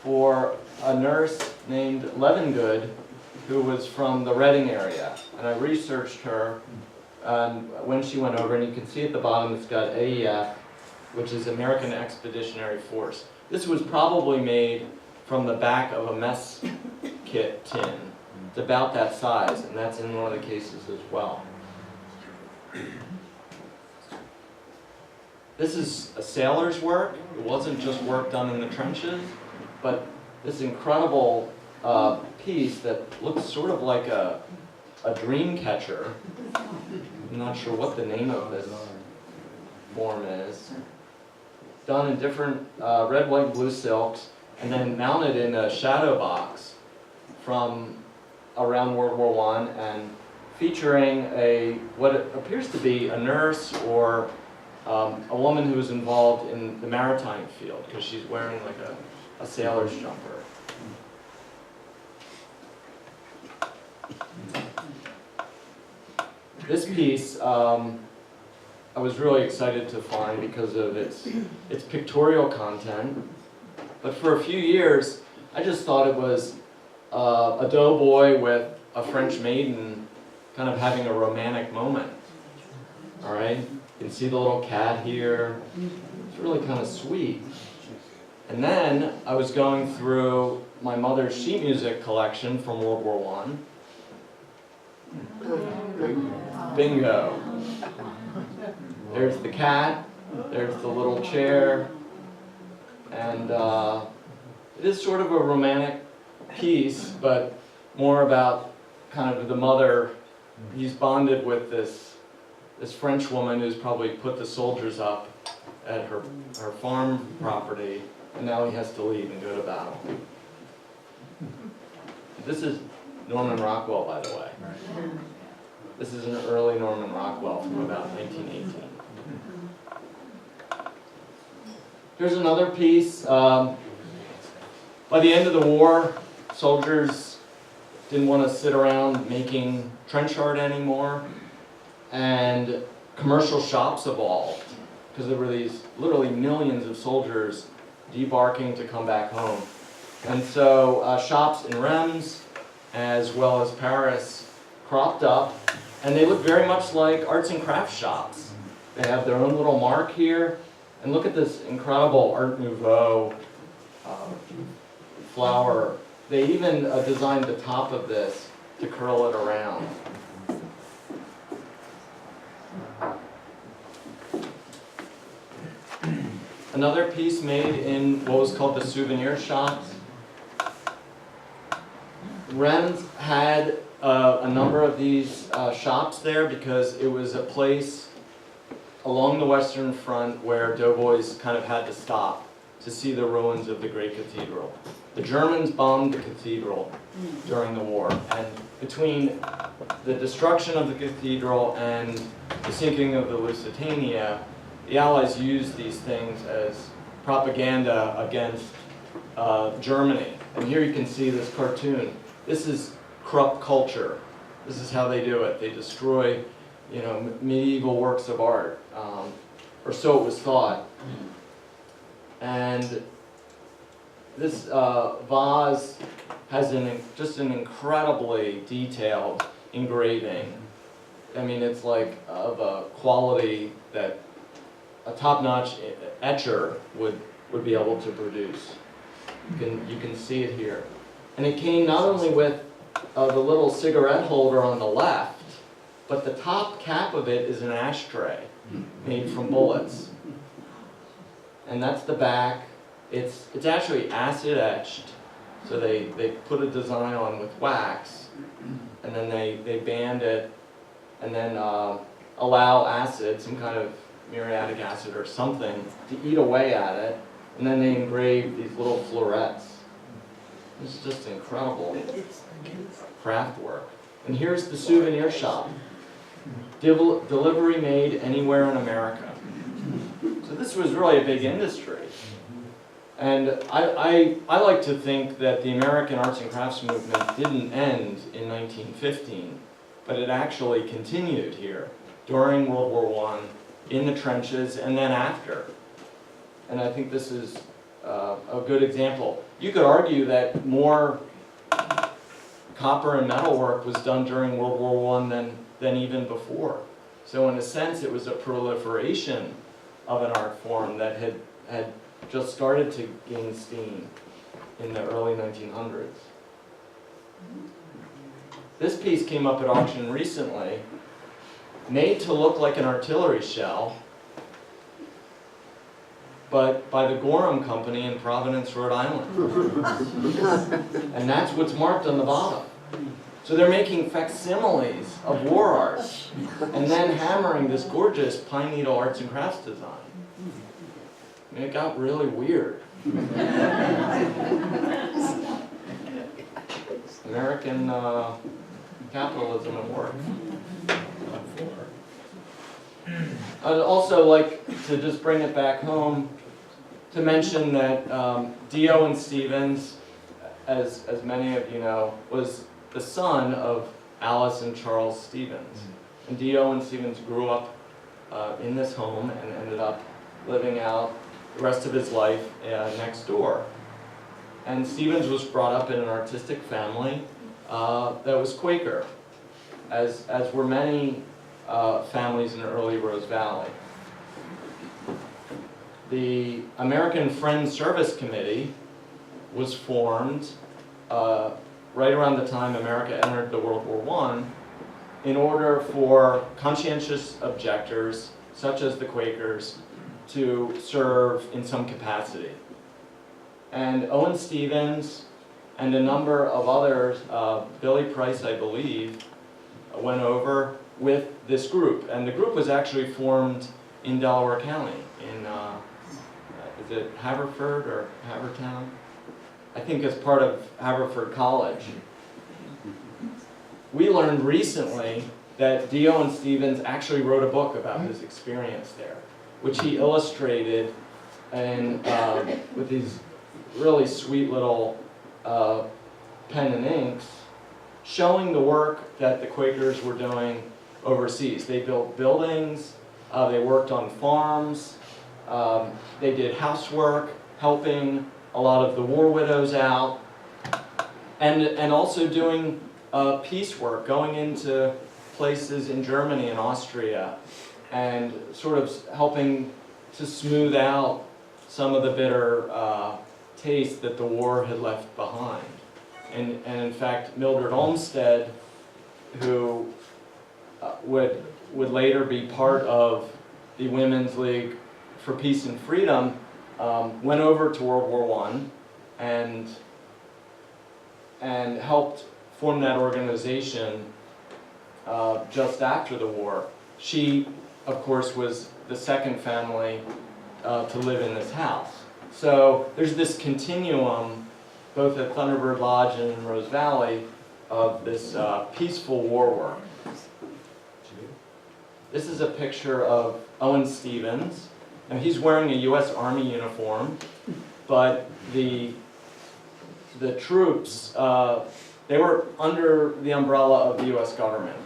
for a nurse named Levengood, who was from the Reading area. And I researched her when she went over, and you can see at the bottom it's got AEF, which is American Expeditionary Force. This was probably made from the back of a mess kit tin. It's about that size, and that's in one of the cases as well. This is a sailor's work. It wasn't just work done in the trenches, but this incredible piece that looks sort of like a dream catcher. I'm not sure what the name of this form is. Done in different red, white, and blue silks, and then mounted in a shadow box from around World War I, and featuring what appears to be a nurse or a woman who was involved in the maritime field, because she's wearing like a sailor's jumper. This piece I was really excited to find because of its pictorial content, but for a few years I just thought it was a doughboy with a French maiden kind of having a romantic moment. All right? You can see the little cat here. It's really kind of sweet. And then I was going through my mother's sheet music collection from World War I. Bingo. There's the cat, there's the little chair, and it is sort of a romantic piece, but more about kind of the mother. He's bonded with this French woman who's probably put the soldiers up at her farm property, and now he has to leave and go to battle. This is Norman Rockwell, by the way. This is an early Norman Rockwell from about 1918. Here's another piece. By the end of the war, soldiers didn't want to sit around making trench art anymore, and commercial shops evolved because there were these literally millions of soldiers debarking to come back home. And so shops in Reims as well as Paris cropped up, and they look very much like arts and crafts shops. They have their own little mark here, and look at this incredible Art Nouveau flower. They even designed the top of this to curl it around. Another piece made in what was called the souvenir shops. Reims had a number of these shops there because it was a place along the Western Front where doughboys kind of had to stop to see the ruins of the great cathedral. The Germans bombed the cathedral during the war, and between the destruction of the cathedral and the sinking of the Lusitania, the Allies used these things as propaganda against Germany. And here you can see this cartoon. This is corrupt culture. This is how they do it. They destroy, medieval works of art, or so it was thought. And this vase has just an incredibly detailed engraving. I mean, it's like of a quality that a top-notch etcher would would be able to produce. You can see it here. And it came not only with the little cigarette holder on the left, but the top cap of it is an ashtray made from bullets. And that's the back. It's actually acid etched. So they put a design on with wax, and then they band it, and then allow acid, some kind of muriatic acid or something, to eat away at it, and then they engrave these little florets. This is just incredible craft work. And here's the souvenir shop. Delivery made anywhere in America. So this was really a big industry. And I like to think that the American arts and crafts movement didn't end in 1915, but it actually continued here during World War I, in the trenches, and then after. And I think this is a good example. You could argue that more copper and metal work was done during World War I than even before. So in a sense, it was a proliferation of an art form that had just started to gain steam in the early 1900s. This piece came up at auction recently, made to look like an artillery shell, but by the Gorham Company in Providence, Rhode Island. And that's what's marked on the bottom. So they're making facsimiles of war art and then hammering this gorgeous pine needle arts and crafts design. I mean, it got really weird. American capitalism at work. I'd also like to just bring it back home to mention that D.O. and Stevens, as many of you know, was the son of Alice and Charles Stevens. And D.O. and Stevens grew up in this home and ended up living out the rest of his life next door. And Stevens was brought up in an artistic family that was Quaker, as were many families in early Rose Valley. The American Friends Service Committee was formed right around the time America entered the World War I in order for conscientious objectors, such as the Quakers, to serve in some capacity. And Owen Stevens and a number of others, Billy Price, I believe, went over with this group. And the group was actually formed in Delaware County, in, is it Haverford or Havertown? I think as part of Haverford College. We learned recently that D.O. and Stevens actually wrote a book about his experience there, which he illustrated and with these really sweet little pen and inks, showing the work that the Quakers were doing overseas. They built buildings, they worked on farms, they did housework, helping a lot of the war widows out, and also doing peace work, going into places in Germany and Austria, and sort of helping to smooth out some of the bitter taste that the war had left behind. And in fact, Mildred Olmsted, who would later be part of the Women's League for Peace and Freedom, went over to World War I and helped form that organization just after the war. She, of course, was the second family to live in this house. So there's this continuum, both at Thunderbird Lodge and in Rose Valley, of this peaceful war work. This is a picture of Owen Stevens. Now he's wearing a U.S. Army uniform, but the troops, they were under the umbrella of the U.S. government.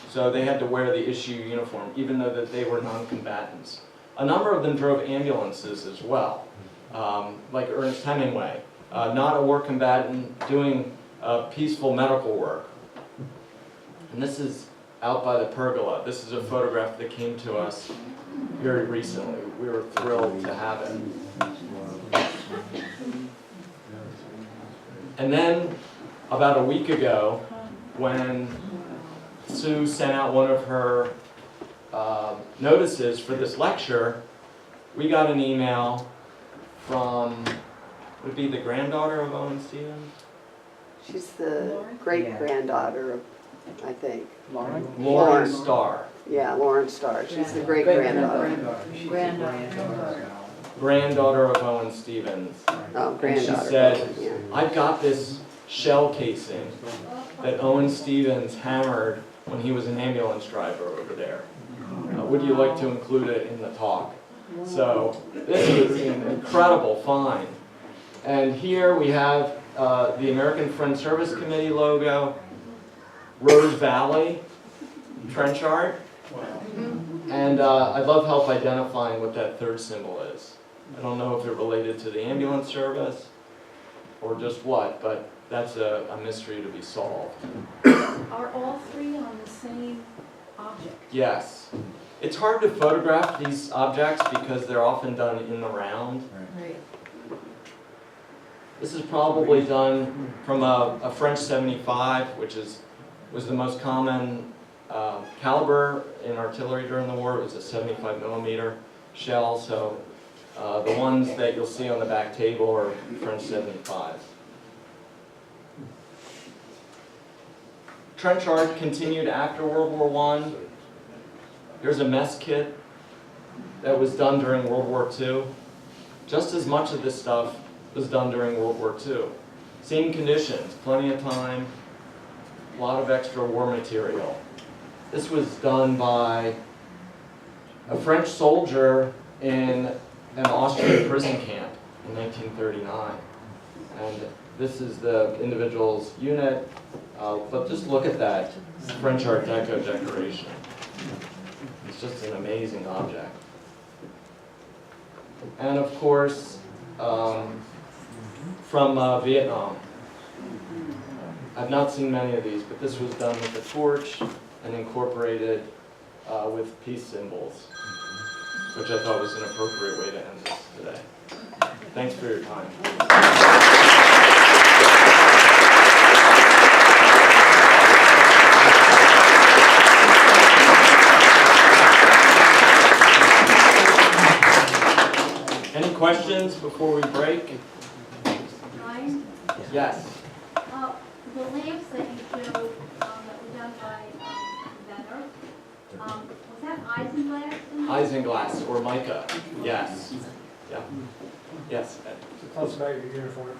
So they had to wear the issue uniform, even though that they were non-combatants. A number of them drove ambulances as well, like Ernest Hemingway, not a war combatant, doing peaceful medical work. And this is out by the pergola. This is a photograph that came to us very recently. We were thrilled to have it. And then, about a week ago, when Sue sent out one of her notices for this lecture, we got an email from, would it be the granddaughter of Owen Stevens? She's the great-granddaughter of, I think. Lauren Starr. Yeah, Lauren Starr. She's the great-granddaughter. Granddaughter of Owen Stevens. Oh, And granddaughter. she said, Yeah. I've got this shell casing that Owen Stevens hammered when he was an ambulance driver over there. Would you like to include it in the talk? So this was an incredible find. And here we have the American Friends Service Committee logo, Rose Valley trench art, and I'd love help identifying what that third symbol is. I don't know if it related to the ambulance service or just what, but that's a mystery to be solved. Are all three on the same object? Yes. It's hard to photograph these objects because they're often done in the round. Right. This is probably done from a French 75, which was the most common caliber in artillery during the war. It was a 75 millimeter shell, so the ones that you'll see on the back table are French 75s. Trench art continued after World War I. Here's a mess kit that was done during World War II. Just as much of this stuff was done during World War II. Same conditions, plenty of time, a lot of extra war material. This was done by a French soldier in an Austrian prison camp in 1939. And this is the individual's unit, but just look at that French Art Deco decoration. It's just an amazing object. And of course, from Vietnam. I've not seen many of these, but this was done with a torch and incorporated with peace symbols, which I thought was an appropriate way to end this today. Thanks for your time. Any questions before we break? Ryan, Yes. the lamps that you showed, that were done by, Venner, was that isinglass in there? Isinglass or mica. Yes. Yeah. Yes. Ed. Tell us about your uniform.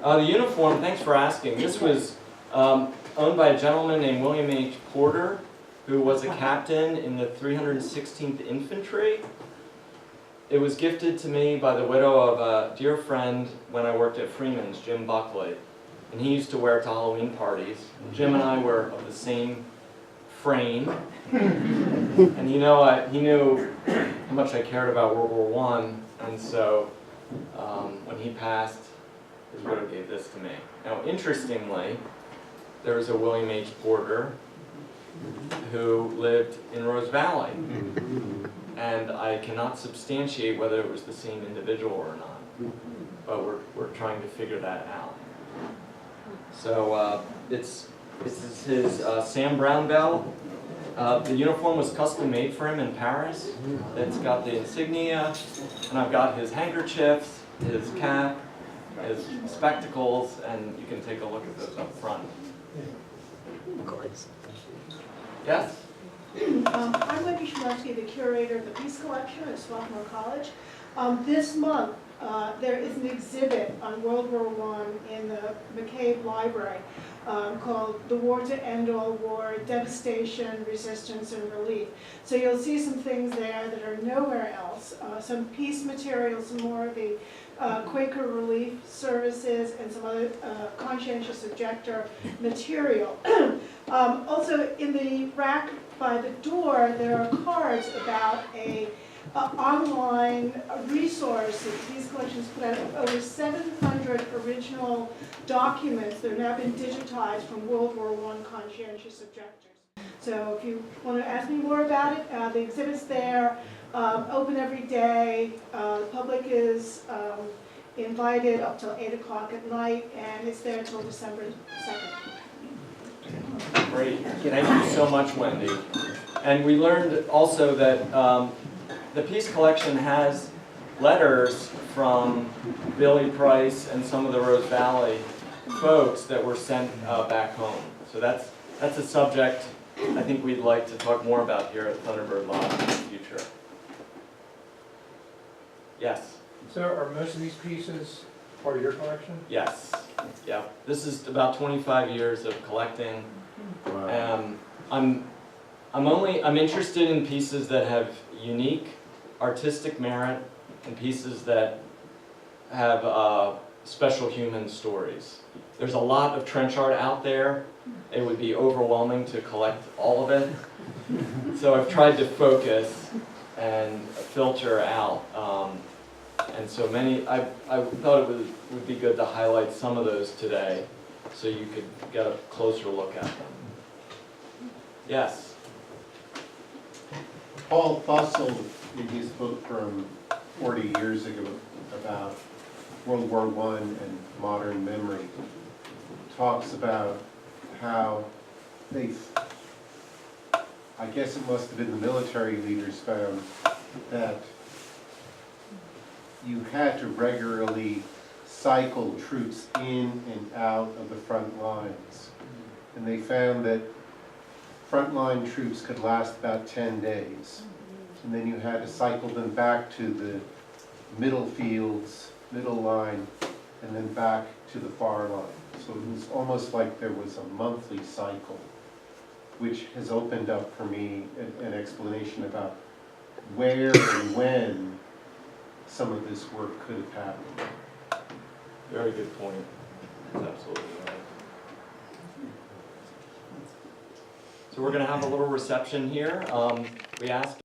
The uniform, thanks for asking. This was owned by a gentleman named William H. Porter, who was a captain in the 316th Infantry. It was gifted to me by the widow of a dear friend when I worked at Freeman's, Jim Buckley. And he used to wear it to Halloween parties. Jim and I were of the same frame. And he knew how much I cared about World War I. And so when he passed, his widow gave this to me. Now, interestingly, there was a William H. Porter who lived in Rose Valley. And I cannot substantiate whether it was the same individual or not. But we're trying to figure that out. So this is his Sam Brown bell. The uniform was custom made for him in Paris. It's got the insignia, and I've got his handkerchiefs, his cap, his spectacles, and you can take a look at those up front. Yes? I'm Wendy Shimelsky, the curator of the Peace Collection at Swarthmore College. This month, there is an exhibit on World War I in the McCabe Library called The War to End All War, Devastation, Resistance, and Relief. So you'll see some things there that are nowhere else. Some peace material, some more of the Quaker relief services, and some other conscientious objector material. Also, in the rack by the door, there are cards about a online resource that Peace Collections put out of over 700 original documents that have now been digitized from World War I conscientious objectors. So if you want to ask me more about it, the exhibit's there, open every day. The public is invited up till 8 o'clock at night, and it's there until December 2nd. Great, thank you so much, Wendy. And we learned also that the Peace Collection has letters from Billy Price and some of the Rose Valley folks that were sent back home. So that's a subject I think we'd like to talk more about here at Thunderbird Lodge in the future. Yes? So are most of these pieces part of your collection? Yes. Yeah. This is about 25 years of collecting. I'm interested in pieces that have unique artistic merit and pieces that have special human stories. There's a lot of trench art out there. It would be overwhelming to collect all of it. So I've tried to focus and filter out. And so many, I thought it would be good to highlight some of those today so you could get a closer look at them. Yes? Paul Fussell, in his book from 40 years ago about World War I and modern memory, talks about how I guess it must have been the military leaders found that you had to regularly cycle troops in and out of the front lines. And they found that frontline troops could last about 10 days. And then you had to cycle them back to the middle fields, middle line, and then back to the far line. So it was almost like there was a monthly cycle, which has opened up for me an explanation about where and when some of this work could have happened. Very good point. That's absolutely right. So we're going to have a little reception here. We ask